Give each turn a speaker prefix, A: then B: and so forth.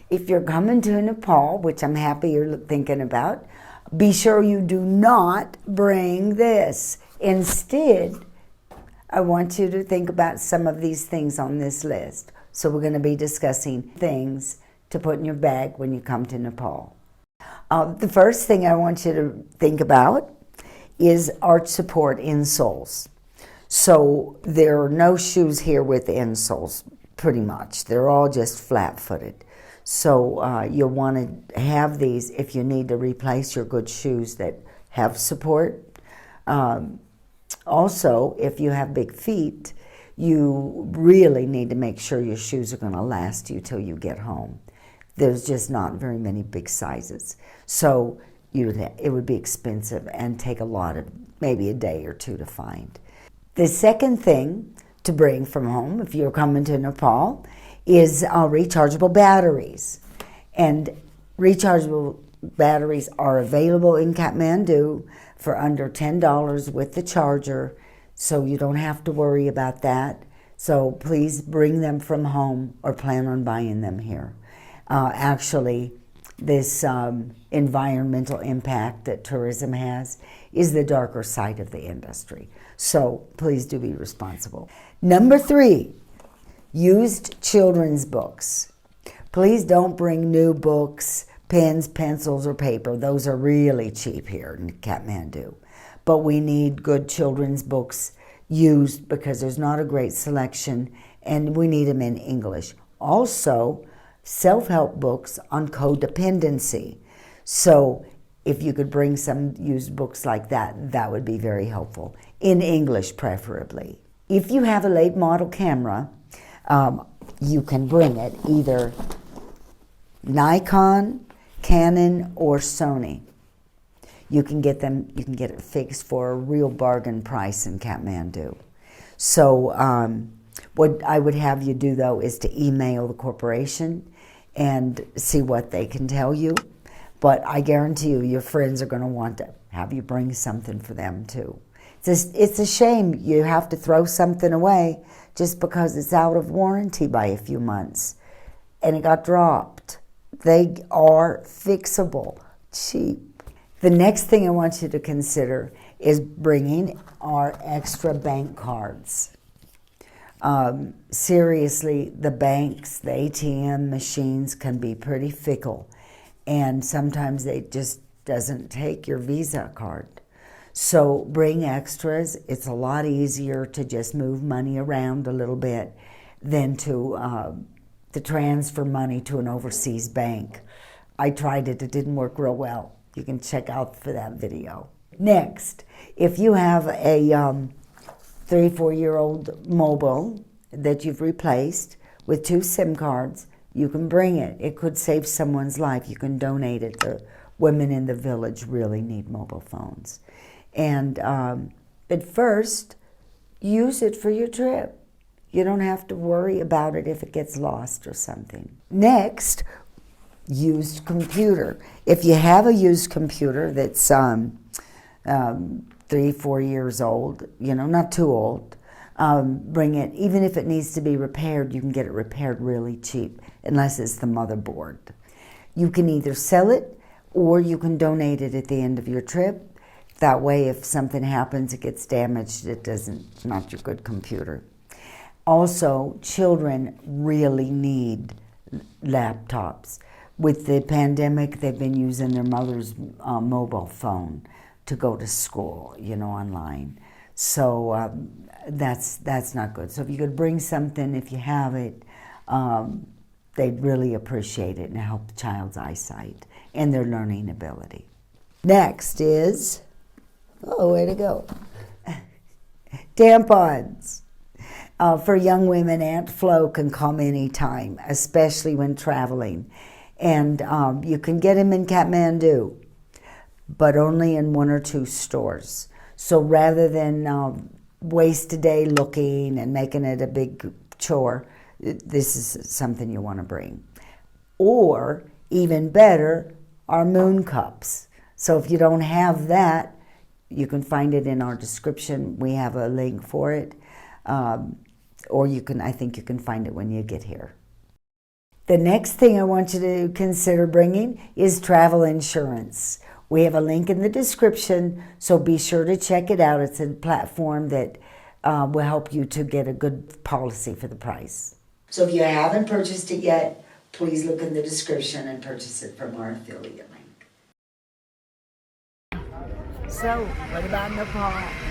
A: If you're coming to Nepal, which I'm happy you're thinking about, be sure you do not bring this. Instead, I want you to think about some of these things on this list. So we're going to be discussing things to put in your bag when you come to Nepal. The first thing I want you to think about is arch support insoles. So there are no shoes here with insoles, pretty much. They're all just flat-footed. So you'll want to have these if you need to replace your good shoes that have support. Also, if you have big feet, you really need to make sure your shoes are going to last you till you get home. There's just not very many big sizes. So it would be expensive and take a lot of, maybe a day or two to find. The second thing to bring from home, if you're coming to Nepal, is rechargeable batteries. And rechargeable batteries are available in Kathmandu for under $10 with the charger, so you don't have to worry about that. So please bring them from home or plan on buying them here. Actually, this environmental impact that tourism has is the darker side of the industry. So please do be responsible. Number 3, used children's books. Please don't bring new books, pens, pencils, or paper. Those are really cheap here in Kathmandu. But we need good children's books used because there's not a great selection, and we need them in English. Also, self-help books on codependency. So if you could bring some used books like that, that would be very helpful, in English preferably. If you have a late model camera, you can bring it, either Nikon, Canon, or Sony. You can get it fixed for a real bargain price in Kathmandu. So what I would have you do, though, is to email the corporation and see what they can tell you. But I guarantee you, your friends are going to want to have you bring something for them, too. It's a shame you have to throw something away just because it's out of warranty by a few months and it got dropped. They are fixable, cheap. The next thing I want you to consider is bringing our extra bank cards. Seriously, the banks, the ATM machines can be pretty fickle, and sometimes they just doesn't take your Visa card. So bring extras. It's a lot easier to just move money around a little bit than to transfer money to an overseas bank. I tried it, it didn't work real well. You can check out for that video. Next, if you have a 3-4-year-old mobile that you've replaced with 2 SIM cards, you can bring it. It could save someone's life. You can donate it. The women in the village really need mobile phones. And at first, use it for your trip. You don't have to worry about it if it gets lost or something. Next, used computer. If you have a used computer that's 3-4 years old, not too old, bring it. Even if it needs to be repaired, you can get it repaired really cheap, unless it's the motherboard. You can either sell it or you can donate it at the end of your trip. That way, if something happens, it gets damaged, it's not your good computer. Also, children really need laptops. With the pandemic, they've been using their mother's mobile phone to go to school, online. So that's not good. So if you could bring something, if you have it, they'd really appreciate it and help the child's eyesight and their learning ability. Next is, way to go, tampons. For young women, Aunt Flo can come anytime, especially when traveling. And you can get them in Kathmandu, but only in 1 or 2 stores. So rather than waste a day looking and making it a big chore, this is something you want to bring. Or, even better, our moon cups. So if you don't have that, you can find it in our description. We have a link for it. Or I think you can find it when you get here. The next thing I want you to consider bringing is travel insurance. We have a link in the description, so be sure to check it out. It's a platform that will help you to get a good policy for the price. So if you haven't purchased it yet, please look in the description and purchase it from our affiliate link. So, what about Nepal?